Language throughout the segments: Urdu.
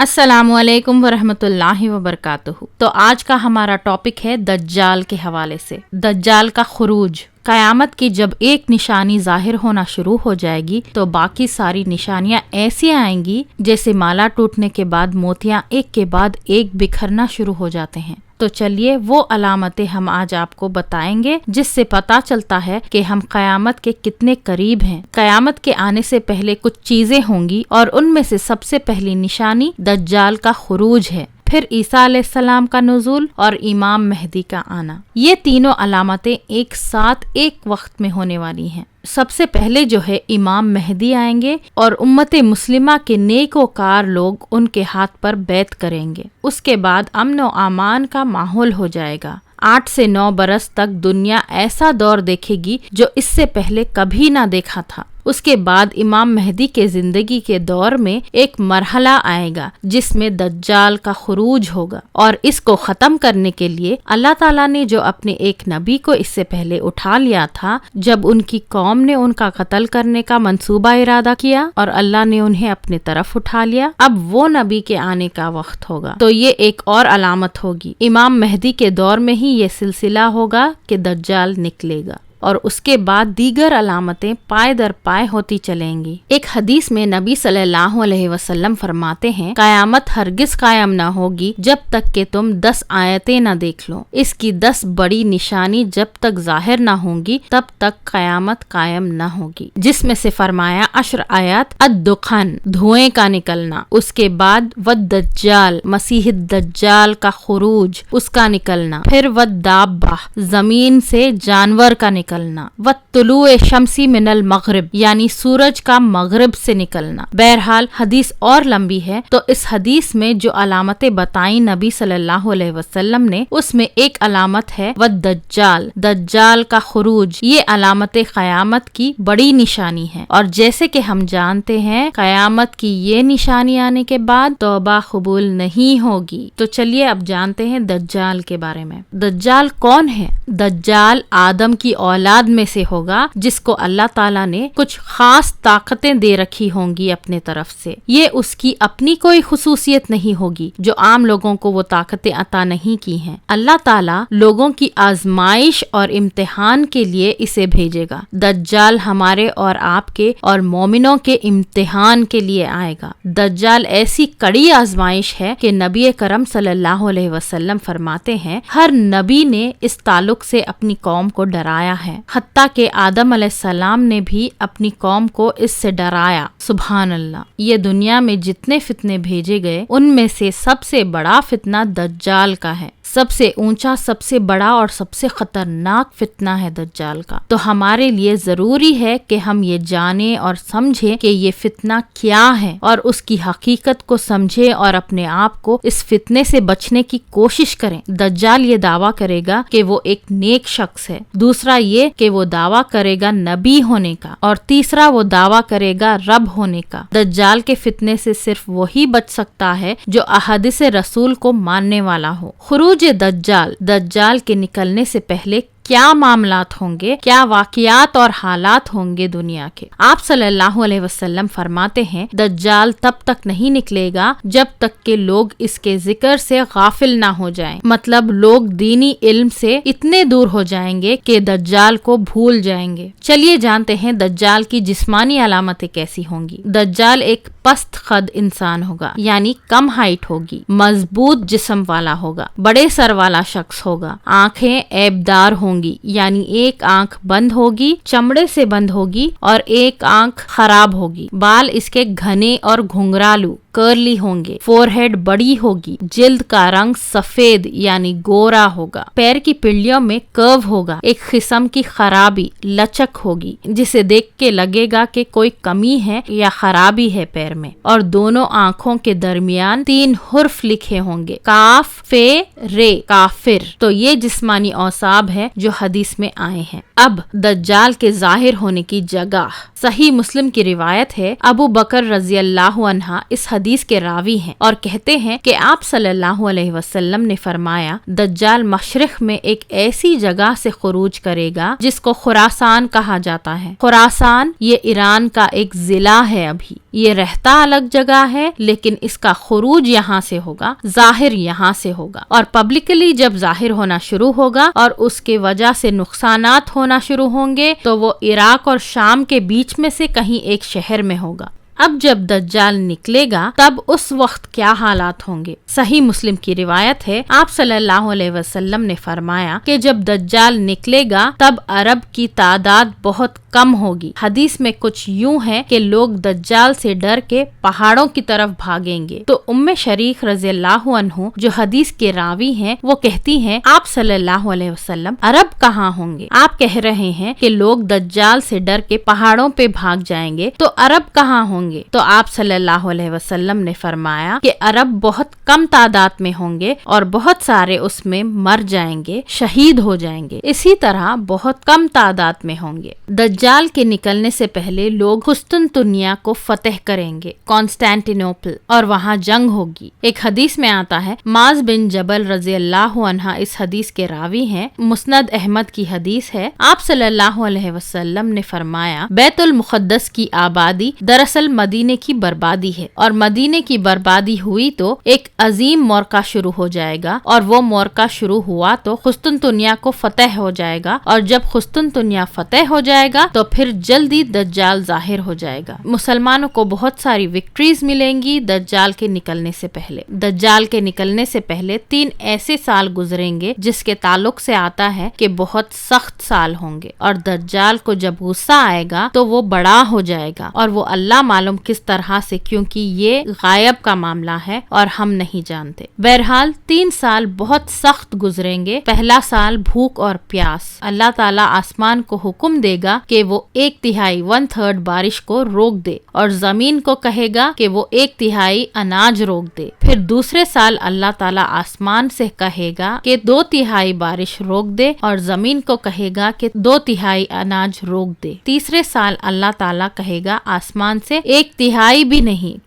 السلام علیکم ورحمۃ اللہ وبرکاتہ۔ تو آج کا ہمارا ٹاپک ہے دجال کے حوالے سے، دجال کا خروج۔ قیامت کی جب ایک نشانی ظاہر ہونا شروع ہو جائے گی تو باقی ساری نشانیاں ایسی آئیں گی جیسے مالا ٹوٹنے کے بعد موتیاں ایک کے بعد ایک بکھرنا شروع ہو جاتے ہیں۔ تو چلیے وہ علامتیں ہم آج آپ کو بتائیں گے جس سے پتہ چلتا ہے کہ ہم قیامت کے کتنے قریب ہیں۔ قیامت کے آنے سے پہلے کچھ چیزیں ہوں گی اور ان میں سے سب سے پہلی نشانی دجال کا خروج ہے، پھر عیسیٰ علیہ السلام کا نزول اور امام مہدی کا آنا۔ یہ تینوں علامتیں ایک ساتھ ایک وقت میں ہونے والی ہیں۔ سب سے پہلے جو ہے امام مہدی آئیں گے اور امت مسلمہ کے نیک و کار لوگ ان کے ہاتھ پر بیعت کریں گے۔ اس کے بعد امن و امان کا ماحول ہو جائے گا۔ 8 سے 9 برس تک دنیا ایسا دور دیکھے گی جو اس سے پہلے کبھی نہ دیکھا تھا۔ اس کے بعد امام مہدی کے زندگی کے دور میں ایک مرحلہ آئے گا جس میں دجال کا خروج ہوگا، اور اس کو ختم کرنے کے لیے اللہ تعالیٰ نے جو اپنے ایک نبی کو اس سے پہلے اٹھا لیا تھا، جب ان کی قوم نے ان کا قتل کرنے کا منصوبہ ارادہ کیا اور اللہ نے انہیں اپنے طرف اٹھا لیا، اب وہ نبی کے آنے کا وقت ہوگا۔ تو یہ ایک اور علامت ہوگی۔ امام مہدی کے دور میں ہی یہ سلسلہ ہوگا کہ دجال نکلے گا، اور اس کے بعد دیگر علامتیں پائے در پائے ہوتی چلیں گی۔ ایک حدیث میں نبی صلی اللہ علیہ وسلم فرماتے ہیں، قیامت ہرگز قائم نہ ہوگی جب تک کہ تم 10 آیتیں نہ دیکھ لو۔ اس کی 10 بڑی نشانی جب تک ظاہر نہ ہوں گی تب تک قیامت قائم نہ ہوگی، جس میں سے فرمایا 10 آیات: الدخان، دھوئیں کا نکلنا، اس کے بعد والدجال، مسیح الدجال کا خروج، اس کا نکلنا، پھر والدابہ، زمین سے جانور کا نکلنا، وطلوع شمسی من المغرب، یعنی سورج کا مغرب سے نکلنا۔ بہرحال حدیث اور لمبی ہے، تو اس حدیث میں جو علامتیں بتائیں نبی صلی اللہ علیہ وسلم نے، اس میں ایک علامت ہے والدجال، دجال کا خروج۔ یہ علامت قیامت کی بڑی نشانی ہے، اور جیسے کہ ہم جانتے ہیں قیامت کی یہ نشانی آنے کے بعد توبہ قبول نہیں ہوگی۔ تو چلیے اب جانتے ہیں دجال کے بارے میں۔ دجال کون ہے؟ دجال آدم کی اولاد میں سے ہوگا جس کو اللہ تعالیٰ نے کچھ خاص طاقتیں دے رکھی ہوں گی اپنے طرف سے۔ یہ اس کی اپنی کوئی خصوصیت نہیں ہوگی جو عام لوگوں کو وہ طاقتیں عطا نہیں کی ہیں۔ اللہ تعالیٰ لوگوں کی آزمائش اور امتحان کے لیے اسے بھیجے گا۔ دجال ہمارے اور آپ کے اور مومنوں کے امتحان کے لیے آئے گا۔ دجال ایسی کڑی آزمائش ہے کہ نبی کرم صلی اللہ علیہ وسلم فرماتے ہیں، ہر نبی نے اس تعلق سے اپنی قوم کو ڈرایا ہے، حتیٰ کہ آدم علیہ السلام نے بھی اپنی قوم کو اس سے ڈرایا۔ سبحان اللہ۔ یہ دنیا میں جتنے فتنے بھیجے گئے ان میں سے سب سے بڑا فتنہ دجال کا ہے۔ سب سے اونچا، سب سے بڑا اور سب سے خطرناک فتنہ ہے دجال کا۔ تو ہمارے لیے ضروری ہے کہ ہم یہ جانیں اور سمجھیں کہ یہ فتنہ کیا ہے، اور اس کی حقیقت کو سمجھیں اور اپنے آپ کو اس فتنے سے بچنے کی کوشش کریں۔ دجال یہ دعویٰ کرے گا کہ وہ ایک نیک شخص ہے، دوسرا یہ کہ وہ دعویٰ کرے گا نبی ہونے کا، اور تیسرا وہ دعویٰ کرے گا رب ہونے کا۔ دجال کے فتنے سے صرف وہی بچ سکتا ہے جو احادیث رسول کو ماننے والا ہو۔ خروج دجال کے نکلنے سے پہلے کیا معاملات ہوں گے، کیا واقعات اور حالات ہوں گے دنیا کے؟ آپ صلی اللہ علیہ وسلم فرماتے ہیں، دجال تب تک نہیں نکلے گا جب تک کہ لوگ اس کے ذکر سے غافل نہ ہو جائیں، مطلب لوگ دینی علم سے اتنے دور ہو جائیں گے کہ دجال کو بھول جائیں گے۔ چلیے جانتے ہیں دجال کی جسمانی علامتیں کیسی ہوں گی۔ دجال ایک پست قد انسان ہوگا، یعنی کم ہائٹ ہوگی، مضبوط جسم والا ہوگا، بڑے سر والا شخص ہوگا، آنکھیں عیبدار ہوں گی، یعنی ایک آنکھ بند ہوگی، چمڑے سے بند ہوگی، اور ایک آنکھ خراب ہوگی۔ بال اس کے گھنے اور گھنگرالو کرلی ہوں گے، فور ہیڈ بڑی ہوگی، جلد کا رنگ سفید یعنی گورا ہوگا، پیر کی پنڈلیوں میں کرو ہوگا، ایک قسم کی خرابی، لچک ہوگی جسے دیکھ کے لگے گا کہ کوئی کمی ہے یا خرابی ہے پیر میں، اور دونوں آنکھوں کے درمیان 3 حرف لکھے ہوں گے، کاف فے رے، کافر۔ تو یہ جسمانی اوصاف ہے جو حدیث میں آئے ہیں۔ اب دجال کے ظاہر ہونے کی جگہ۔ صحیح مسلم کی روایت ہے، ابو بکر رضی اللہ عنہ اس حدیث حدیث کے راوی ہیں اور کہتے ہیں کہ آپ صلی اللہ علیہ وسلم نے فرمایا دجال مشرق میں ایک ایسی جگہ سے خروج کرے گا جس کو خراسان کہا جاتا ہے۔ خراسان یہ ایران کا ایک ضلع ہے، ابھی یہ رہتا الگ جگہ ہے لیکن اس کا خروج یہاں سے ہوگا، ظاہر یہاں سے ہوگا، اور پبلکلی جب ظاہر ہونا شروع ہوگا اور اس کے وجہ سے نقصانات ہونا شروع ہوں گے تو وہ عراق اور شام کے بیچ میں سے کہیں ایک شہر میں ہوگا۔ اب جب دجال نکلے گا تب اس وقت کیا حالات ہوں گے؟ صحیح مسلم کی روایت ہے، آپ صلی اللہ علیہ وسلم نے فرمایا کہ جب دجال نکلے گا تب عرب کی تعداد بہت کم ہوگی۔ حدیث میں کچھ یوں ہے کہ لوگ دجال سے ڈر کے پہاڑوں کی طرف بھاگیں گے۔ تو ام شریک رضی اللہ عنہ جو حدیث کے راوی ہیں وہ کہتی ہیں آپ صلی اللہ علیہ وسلم عرب کہاں ہوں گے؟ آپ کہہ رہے ہیں کہ لوگ دجال سے ڈر کے پہاڑوں پہ بھاگ جائیں گے، تو عرب کہاں ہوں گے؟ تو آپ صلی اللہ علیہ وسلم نے فرمایا کہ عرب بہت کم تعداد میں ہوں گے اور بہت سارے اس میں مر جائیں گے، شہید ہو جائیں گے، اسی طرح بہت کم تعداد میں ہوں گے۔ دجال کے نکلنے سے پہلے لوگ قسطنطنیہ کو فتح کریں گے، کانسٹینٹینوپل، اور وہاں جنگ ہوگی۔ ایک حدیث میں آتا ہے، معاذ بن جبل رضی اللہ عنہ اس حدیث کے راوی ہیں، مسند احمد کی حدیث ہے، آپ صلی اللہ علیہ وسلم نے فرمایا بیت المقدس کی آبادی دراصل مدینے کی بربادی ہے، اور مدینے کی بربادی ہوئی تو ایک عظیم مورکہ شروع ہو جائے گا، اور وہ مورکہ شروع ہوا تو قسطنطنیہ کو فتح ہو جائے گا، اور جب قسطنطنیہ فتح ہو جائے گا تو پھر جلدی دجال ظاہر ہو جائے گا۔ مسلمانوں کو بہت ساری وکٹریز ملیں گی دجال کے نکلنے سے پہلے۔ دجال کے نکلنے سے پہلے 3 ایسے سال گزریں گے جس کے تعلق سے آتا ہے کہ بہت سخت سال ہوں گے، اور دجال کو جب غصہ آئے گا تو وہ بڑا ہو جائے گا، اور وہ اللہ معلوم کس طرح سے، کیونکہ یہ غائب کا معاملہ ہے اور ہم نہیں جانتے۔ بہرحال 3 سال بہت سخت گزریں گے۔ پہلا سال بھوک اور پیاس، اللہ تعالیٰ آسمان کو حکم دے گا کہ وہ 1/3 1/3 بارش کو روک دے، اور زمین کو کہے گا کہ وہ 1/3 اناج روک دے۔ پھر دوسرے سال اللہ تعالیٰ آسمان سے کہے گا کہ 2/3 بارش روک دے، اور زمین کو کہے گا کہ 2/3 اناج روک دے۔ تیسرے سال اللہ تعالیٰ کہے گا آسمان سے 1/3 بھی نہیں،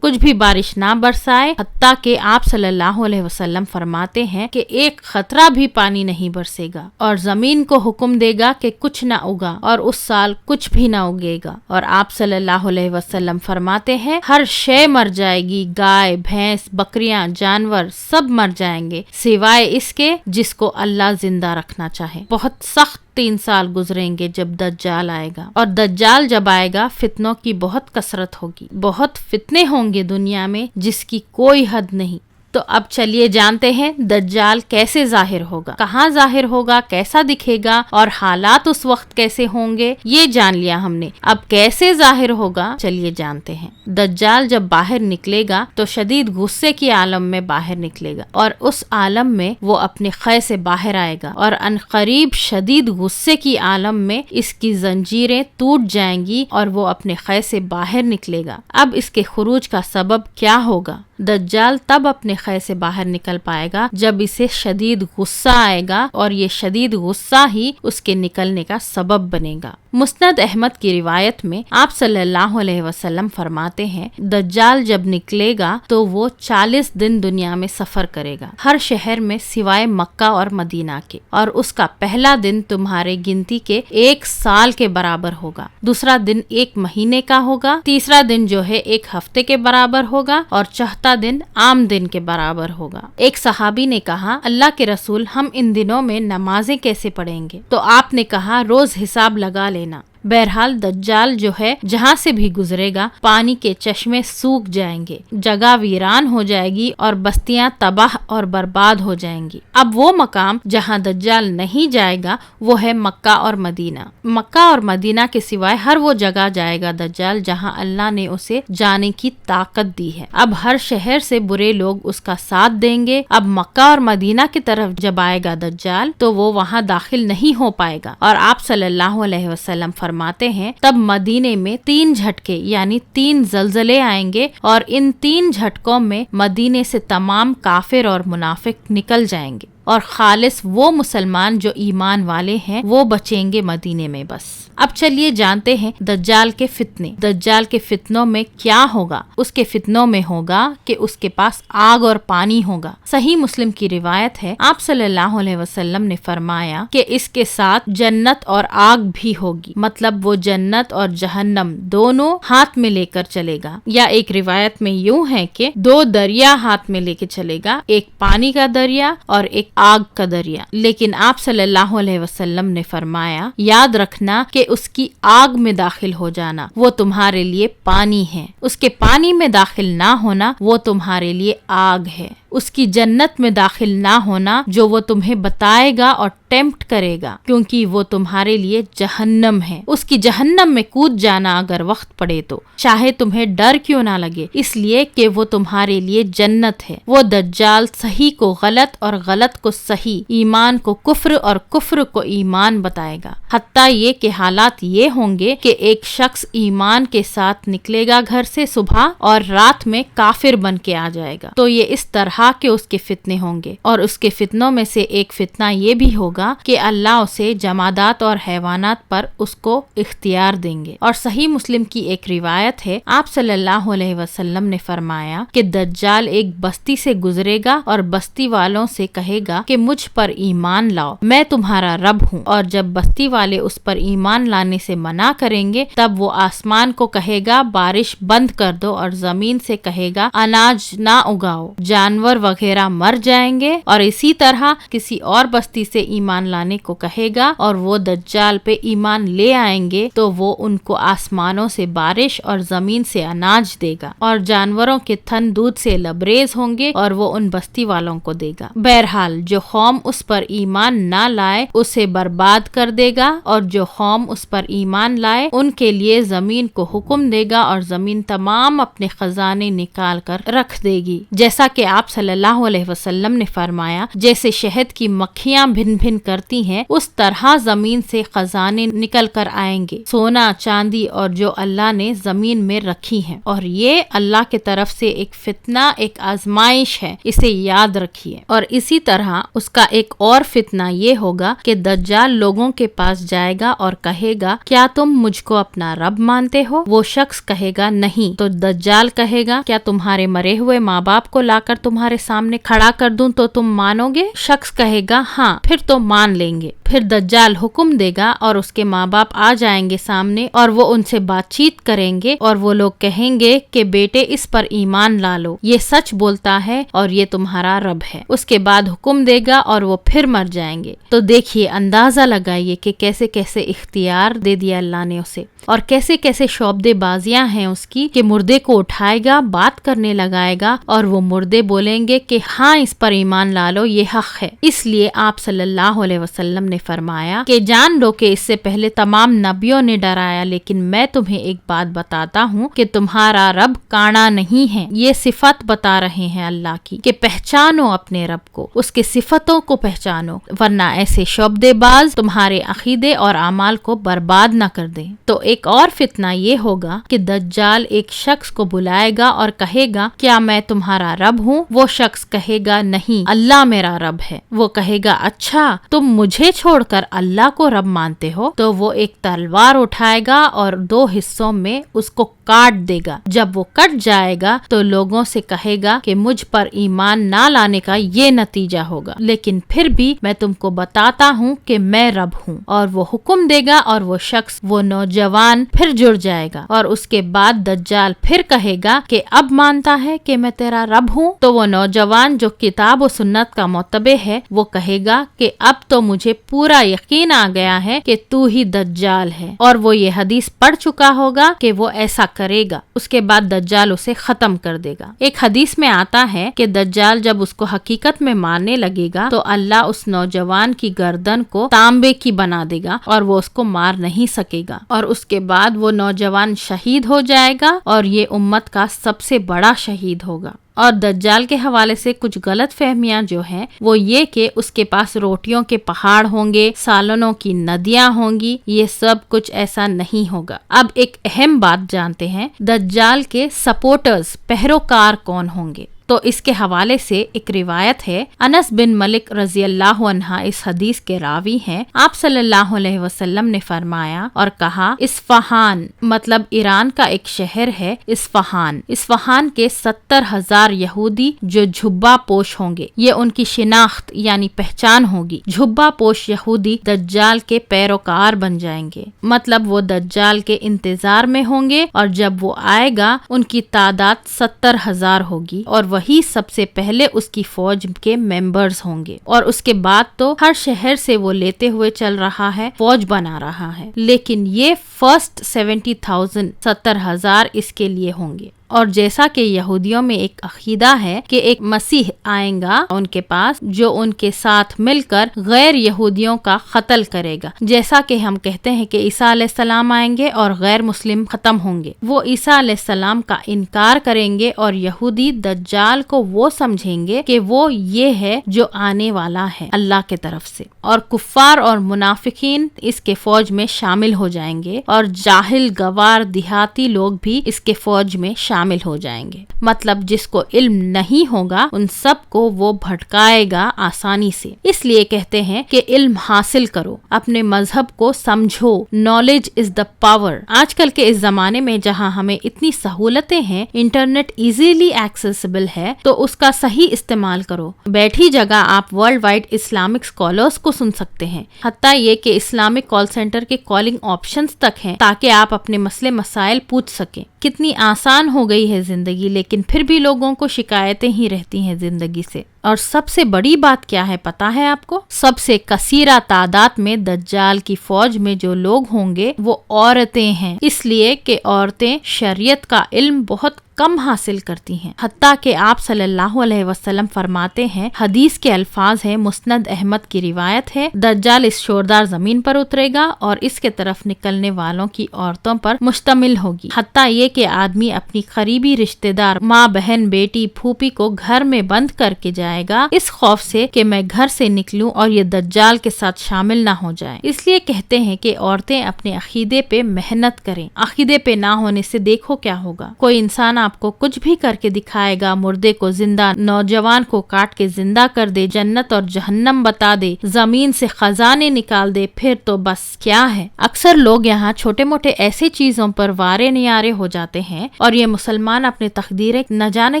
کچھ بھی بارش نہ برسائے، حتیٰ کہ آپ صلی اللہ علیہ وسلم فرماتے ہیں کہ ایک قطرہ بھی پانی نہیں برسے گا، اور زمین کو حکم دے گا کہ کچھ نہ اگا، اور اس سال کچھ بھی نہ اگے گا، اور آپ صلی اللہ علیہ وسلم فرماتے ہیں ہر شے مر جائے گی، گائے، بھینس، بکریاں، جانور سب مر جائیں گے سوائے اس کے جس کو اللہ زندہ رکھنا چاہے۔ بہت سخت 3 سال گزریں گے جب دجال آئے گا، اور دجال جب آئے گا فتنوں کی بہت کثرت ہوگی، بہت فتنے ہوں گے دنیا میں جس کی کوئی حد نہیں۔ تو اب چلیے جانتے ہیں دجال کیسے ظاہر ہوگا، کہاں ظاہر ہوگا، کیسا دکھے گا، اور حالات اس وقت کیسے ہوں گے، یہ جان لیا ہم نے۔ اب کیسے ظاہر ہوگا چلیے جانتے ہیں۔ دجال جب باہر نکلے گا تو شدید غصے کی عالم میں باہر نکلے گا، اور اس عالم میں وہ اپنے خے سے باہر آئے گا، اور عنقریب شدید غصے کی عالم میں اس کی زنجیریں ٹوٹ جائیں گی اور وہ اپنے خے سے باہر نکلے گا۔ اب اس کے خروج کا سبب کیا ہوگا؟ دجال تب اپنے خے سے باہر نکل پائے گا جب اسے شدید غصہ آئے گا، اور یہ شدید غصہ ہی اس کے نکلنے کا سبب بنے گا۔ مسند احمد کی روایت میں آپ صلی اللہ علیہ وسلم فرماتے ہیں دجال جب نکلے گا تو وہ 40 دن دنیا میں سفر کرے گا، ہر شہر میں سوائے مکہ اور مدینہ کے، اور اس کا پہلا دن تمہارے گنتی کے 1 سال کے برابر ہوگا، دوسرا دن 1 مہینے کا ہوگا، تیسرا دن جو ہے 1 ہفتے کے برابر ہوگا، اور چوتھا دن عام دن کے برابر ہوگا۔ ایک صحابی نے کہا اللہ کے رسول ہم ان دنوں میں نمازیں کیسے پڑھیں گے؟ تو آپ نے کہا روز حساب لگا لینا۔ بہرحال دجال جو ہے جہاں سے بھی گزرے گا پانی کے چشمے سوکھ جائیں گے، جگہ ویران ہو جائے گی اور بستیاں تباہ اور برباد ہو جائیں گی۔ اب وہ مقام جہاں دجال نہیں جائے گا وہ ہے مکہ اور مدینہ۔ مکہ اور مدینہ کے سوائے ہر وہ جگہ جائے گا دجال جہاں اللہ نے اسے جانے کی طاقت دی ہے۔ اب ہر شہر سے برے لوگ اس کا ساتھ دیں گے۔ اب مکہ اور مدینہ کی طرف جب آئے گا دجال تو وہ وہاں داخل نہیں ہو پائے گا، اور آپ صلی اللہ علیہ وسلم فرماتے ہیں تب مدینے میں 3 جھٹکے یعنی 3 زلزلے آئیں گے، اور ان 3 جھٹکوں میں مدینے سے تمام کافر اور منافق نکل جائیں گے۔ اور خالص وہ مسلمان جو ایمان والے ہیں وہ بچیں گے مدینے میں بس۔ اب چلیے جانتے ہیں دجال کے فتنے۔ دجال کے فتنوں میں کیا ہوگا؟ اس کے فتنوں میں ہوگا کہ اس کے پاس آگ اور پانی ہوگا۔ صحیح مسلم کی روایت ہے، آپ صلی اللہ علیہ وسلم نے فرمایا کہ اس کے ساتھ جنت اور آگ بھی ہوگی، مطلب وہ جنت اور جہنم دونوں ہاتھ میں لے کر چلے گا، یا ایک روایت میں یوں ہے کہ 2 دریا ہاتھ میں لے کے چلے گا، ایک پانی کا دریا اور ایک آگ کا دریا۔ لیکن آپ صلی اللہ علیہ وسلم نے فرمایا، یاد رکھنا کہ اس کی آگ میں داخل ہو جانا وہ تمہارے لیے پانی ہے، اس کے پانی میں داخل نہ ہونا وہ تمہارے لیے آگ ہے، اس کی جنت میں داخل نہ ہونا جو وہ تمہیں بتائے گا اور ٹیمپٹ کرے گا، کیونکہ وہ تمہارے لیے جہنم ہے، اس کی جہنم میں کود جانا اگر وقت پڑے تو، چاہے تمہیں ڈر کیوں نہ لگے، اس لیے کہ وہ تمہارے لیے جنت ہے۔ وہ دجال صحیح کو غلط اور غلط کو صحیح، ایمان کو کفر اور کفر کو ایمان بتائے گا، حتیٰ یہ کہ حالات یہ ہوں گے کہ ایک شخص ایمان کے ساتھ نکلے گا گھر سے صبح اور رات میں کافر بن کے آ جائے گا۔ تو یہ اس طرح کے اس کے فتنے ہوں گے، اور اس کے فتنوں میں سے ایک فتنہ یہ بھی ہوگا کہ اللہ اسے جمادات اور حیوانات پر اس کو اختیار دیں گے۔ اور صحیح مسلم کی ایک روایت ہے، آپ صلی اللہ علیہ وسلم نے فرمایا کہ دجال ایک بستی سے گزرے گا اور بستی والوں سے کہے گا کہ مجھ پر ایمان لاؤ، میں تمہارا رب ہوں، اور جب بستی والے اس پر ایمان لانے سے منع کریں گے تب وہ آسمان کو کہے گا بارش بند کر دو، اور زمین سے کہے گا اناج نہ اگاؤ، جانور وغیرہ مر جائیں گے، اور اسی طرح کسی اور بستی سے ایمان لانے کو کہے گا اور وہ دجال پہ ایمان لے آئیں گے تو وہ ان کو آسمانوں سے بارش اور زمین سے اناج دے گا، اور جانوروں کے تھن دودھ سے لبریز ہوں گے اور وہ ان بستی والوں کو دے گا۔ بہرحال جو قوم اس پر ایمان نہ لائے اسے برباد کر دے گا، اور جو قوم اس پر ایمان لائے ان کے لیے زمین کو حکم دے گا اور زمین تمام اپنے خزانے نکال کر رکھ دے گی، جیسا کہ آپ صلی اللہ علیہ وسلم نے فرمایا جیسے شہد کی مکھیاں بھن بھن کرتی ہیں اس طرح زمین سے خزانے نکل کر آئیں گے، سونا چاندی اور جو اللہ نے زمین میں رکھی ہیں، اور یہ اللہ کی طرف سے ایک فتنہ، ایک آزمائش ہے، اسے یاد رکھیے۔ اور اسی طرح اس کا ایک اور فتنہ یہ ہوگا کہ دجال لوگوں کے پاس جائے گا اور کہے گا کیا تم مجھ کو اپنا رب مانتے ہو؟ وہ شخص کہے گا نہیں، تو دجال کہے گا کیا تمہارے مرے ہوئے ماں باپ کو لا کر تمہارے سامنے کھڑا کر دوں تو تم مانو گے؟ شخص کہے گا ہاں، پھر تو مان لیں گے۔ پھر دجال حکم دے گا اور اس کے ماں باپ آ جائیں گے سامنے اور وہ ان سے بات چیت کریں گے، اور وہ لوگ کہیں گے کہ بیٹے اس پر ایمان لا لو، یہ سچ بولتا ہے اور یہ تمہارا رب ہے۔ اس کے بعد حکم دے گا اور وہ پھر مر جائیں گے۔ تو دیکھیے، اندازہ لگائیے کہ کیسے کیسے اختیار دے دیا اللہ نے اسے، اور کیسے کیسے شعبدے بازیاں ہیں اس کی کہ مردے کو اٹھائے گا، بات کرنے لگائے گا، اور وہ مردے بولیں گے کہ ہاں اس پر ایمان لا لو، یہ حق ہے۔ اس لیے آپ صلی اللہ علیہ وسلم نے فرمایا کہ جان لو کہ اس سے پہلے تمام نبیوں نے ڈرایا، لیکن میں تمہیں ایک بات بتاتا ہوں کہ تمہارا رب کانا نہیں ہے۔ یہ صفت بتا رہے ہیں اللہ کی کہ پہچانو اپنے رب کو، اس کے صفتوں کو پہچانو، ورنہ ایسے شعبدے باز تمہارے عقیدے اور اعمال کو برباد نہ کر دیں۔ تو ایک اور فتنہ یہ ہوگا کہ دجال ایک شخص کو بلائے گا اور کہے گا کیا میں تمہارا رب ہوں؟ وہ شخص کہے گا نہیں، اللہ میرا رب ہے۔ وہ کہے گا اچھا، تم مجھے چھوڑ کر اللہ کو رب مانتے ہو؟ تو وہ ایک تلوار اٹھائے گا اور 2 حصوں میں اس کو کاٹ دے گا۔ جب وہ کٹ جائے گا تو لوگوں سے کہے گا کہ مجھ پر ایمان نہ لانے کا یہ نتیجہ ہوگا، لیکن پھر بھی میں تم کو بتاتا ہوں کہ میں رب ہوں۔ اور وہ حکم دے گا اور وہ شخص، وہ نوجوان پھر جڑ جائے گا، اور اس کے بعد دجال پھر کہے گا کہ اب مانتا ہے کہ میں تیرا رب ہوں؟ تو وہ نوجوان جو کتاب و سنت کا متبع ہے وہ کہے گا کہ اب تو مجھے پورا یقین آ گیا ہے کہ تو ہی دجال ہے، اور وہ یہ حدیث پڑھ چکا ہوگا کہ وہ ایسا کرے گا۔ اس کے بعد دجال اسے ختم کر دے گا۔ ایک حدیث میں آتا ہے کہ دجال جب اس کو حقیقت میں مارنے لگے گا تو اللہ اس نوجوان کی گردن کو تانبے کی بنا دے گا اور وہ اس کو مار نہیں سکے گا، اور اس کے بعد وہ نوجوان شہید ہو جائے گا اور یہ امت کا سب سے بڑا شہید ہوگا۔ اور دجال کے حوالے سے کچھ غلط فہمیاں جو ہیں وہ یہ کہ اس کے پاس روٹیوں کے پہاڑ ہوں گے، سالنوں کی ندیاں ہوں گی، یہ سب کچھ ایسا نہیں ہوگا۔ اب ایک اہم بات جانتے ہیں، دجال کے سپورٹرز، پیروکار کون ہوں گے؟ تو اس کے حوالے سے ایک روایت ہے، انس بن ملک رضی اللہ عنہ اس حدیث کے راوی ہیں، آپ صلی اللہ علیہ وسلم نے فرمایا اور کہا، اصفہان مطلب ایران کا ایک شہر ہے اصفہان کے 70,000 یہودی جو جھبا پوش ہوں گے، یہ ان کی شناخت یعنی پہچان ہوگی۔ جھبا پوش یہودی دجال کے پیروکار بن جائیں گے، مطلب وہ دجال کے انتظار میں ہوں گے، اور جب وہ آئے گا ان کی تعداد 70,000 ہوگی، اور وہی سب سے پہلے اس کی فوج کے ممبرز ہوں گے، اور اس کے بعد تو ہر شہر سے وہ لیتے ہوئے چل رہا ہے، فوج بنا رہا ہے، لیکن یہ فرسٹ 70,000 اس کے لیے ہوں گے۔ اور جیسا کہ یہودیوں میں ایک عقیدہ ہے کہ ایک مسیح آئیں گا ان کے پاس جو ان کے ساتھ مل کر غیر یہودیوں کا قتل کرے گا، جیسا کہ ہم کہتے ہیں کہ عیسیٰ علیہ السلام آئیں گے اور غیر مسلم ختم ہوں گے، وہ عیسیٰ علیہ السلام کا انکار کریں گے، اور یہودی دجال کو وہ سمجھیں گے کہ وہ یہ ہے جو آنے والا ہے اللہ کے طرف سے، اور کفار اور منافقین اس کے فوج میں شامل ہو جائیں گے، اور جاہل گوار دیہاتی لوگ بھی اس کے فوج میں شامل ہو جائیں گے، مطلب جس کو علم نہیں ہوگا ان سب کو وہ بھٹکائے گا آسانی سے۔ اس لیے کہتے ہیں کہ علم حاصل کرو، اپنے مذہب کو سمجھو، نالج از دا پاور۔ آج کل کے اس زمانے میں جہاں ہمیں اتنی سہولتیں ہیں، انٹرنیٹ ایزیلی ایکسیسیبل ہے، تو اس کا صحیح استعمال کرو۔ بیٹھی جگہ آپ ورلڈ وائڈ اسلامک اسکالرز کو سن سکتے ہیں، حتیٰ یہ کہ اسلامک کال سینٹر کے کالنگ آپشنز تک ہیں تاکہ آپ اپنے مسئلے مسائل پوچھ سکیں۔ کتنی آسان ہو گئی ہے زندگی، لیکن پھر بھی لوگوں کو شکایتیں ہی رہتی ہیں زندگی سے۔ اور سب سے بڑی بات کیا ہے پتا ہے آپ کو؟ سب سے کثیرہ تعداد میں دجال کی فوج میں جو لوگ ہوں گے وہ عورتیں ہیں، اس لیے کہ عورتیں شریعت کا علم بہت کم حاصل کرتی ہیں، حتیٰ کہ آپ صلی اللہ علیہ وسلم فرماتے ہیں، حدیث کے الفاظ ہیں، مسند احمد کی روایت ہے، دجال اس شوردار زمین پر اترے گا اور اس کے طرف نکلنے والوں کی عورتوں پر مشتمل ہوگی، حتیٰ یہ کہ آدمی اپنی قریبی رشتہ دار ماں، بہن، بیٹی، پھوپھی کو گھر میں بند کر کے جائے گا، اس خوف سے کہ میں گھر سے نکلوں اور یہ دجال کے ساتھ شامل نہ ہو جائیں۔ اس لیے کہتے ہیں کہ عورتیں اپنے عقیدے پہ محنت کریں، عقیدے پہ نہ ہونے سے دیکھو کیا ہوگا، کوئی انسان آپ کو کچھ بھی کر کے دکھائے گا، مردے کو زندہ، نوجوان کو کاٹ کے زندہ کر دے، جنت اور جہنم بتا دے، زمین سے خزانے نکال دے، پھر تو بس کیا ہے۔ اکثر لوگ یہاں چھوٹے موٹے ایسے چیزوں پر وارے نیارے ہو جاتے ہیں، اور یہ مسلمان اپنے تقدیریں نہ جانے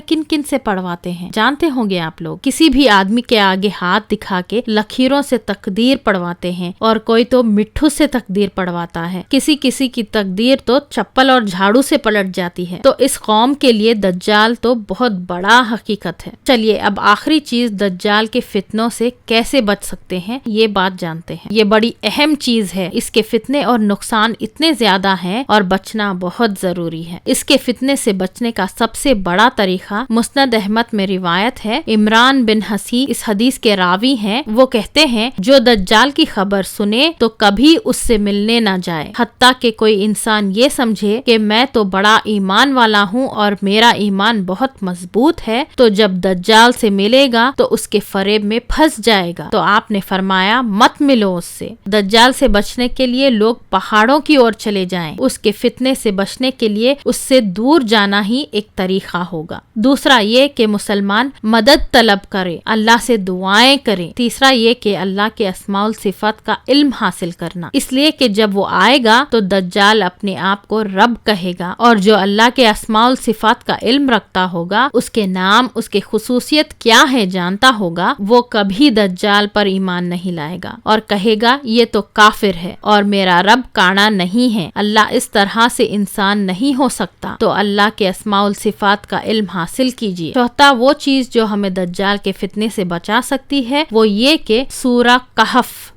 کن کن سے پڑھواتے ہیں۔ جانتے ہوں گے آپ لوگ، کسی بھی آدمی کے آگے ہاتھ دکھا کے لکیروں سے تقدیر پڑھواتے ہیں، اور کوئی تو مٹھو سے تقدیر پڑھواتا ہے، کسی کی تقدیر تو چپل اور جھاڑو سے پلٹ جاتی ہے۔ تو اس قوم کے لیے دجال تو بہت بڑا حقیقت ہے۔ چلیے اب آخری چیز، دجال کے فتنوں سے کیسے بچ سکتے ہیں یہ بات جانتے ہیں۔ یہ بڑی اہم چیز ہے، اس کے فتنے اور نقصان اتنے زیادہ ہیں اور بچنا بہت ضروری ہے۔ اس کے فتنے سے بچنے کا سب سے بڑا طریقہ مسند احمد میں روایت ہے، عمران بن حسین اس حدیث کے راوی ہیں، وہ کہتے ہیں، جو دجال کی خبر سنے تو کبھی اس سے ملنے نہ جائے، حتیٰ کہ کوئی انسان یہ سمجھے کہ میں تو بڑا ایمان والا ہوں اور میرا ایمان بہت مضبوط ہے، تو جب دجال سے ملے گا تو اس کے فریب میں پھنس جائے گا۔ تو آپ نے فرمایا مت ملو اس سے۔ دجال سے بچنے کے لیے لوگ پہاڑوں کی اور چلے جائیں، اس کے فتنے سے بچنے کے لیے اس سے دور جانا ہی ایک طریقہ ہوگا۔ دوسرا یہ کہ مسلمان مدد طلب کرے، اللہ سے دعائیں کریں۔ تیسرا یہ کہ اللہ کے اسماء الصفات کا علم حاصل کرنا، اس لیے کہ جب وہ آئے گا تو دجال اپنے آپ کو رب کہے گا، اور جو اللہ کے اسماء الصفات کا علم رکھتا ہوگا، اس کے نام، اس کے خصوصیت کیا ہے جانتا ہوگا، وہ کبھی دجال پر ایمان نہیں لائے گا اور کہے گا یہ تو کافر ہے اور میرا رب کانا نہیں ہے، اللہ اس طرح سے انسان نہیں ہو سکتا۔ تو اللہ کے اسماء الصفات کا علم حاصل کیجیے۔ چوتھا وہ چیز جو ہمیں دجال کے فتنے سے بچا سکتی ہے وہ یہ کہ سورہ کہف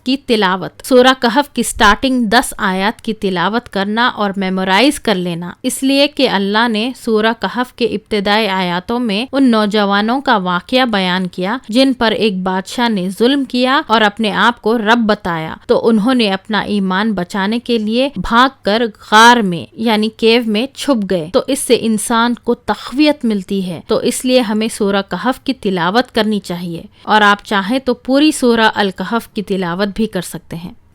کی تلاوت، سورہ کہف کی سٹارٹنگ 10 آیات کی تلاوت کرنا اور میمورائز کر لینا، اس لیے کہ اللہ نے سورہ کہف کے ابتدائی آیاتوں میں ان نوجوانوں کا واقعہ بیان کیا جن پر ایک بادشاہ نے ظلم کیا اور اپنے آپ کو رب بتایا، تو انہوں نے اپنا ایمان بچانے کے لیے بھاگ کر غار میں یعنی کیو میں چھپ گئے، تو اس سے انسان کو تقویت ملتی ہے۔ تو اس لیے ہمیں سورہ کہف کی تلاوت کرنی چاہیے، اور آپ چاہیں تو پوری سورہ الکہف کی تلاوت بھی کر سکتے ہیں۔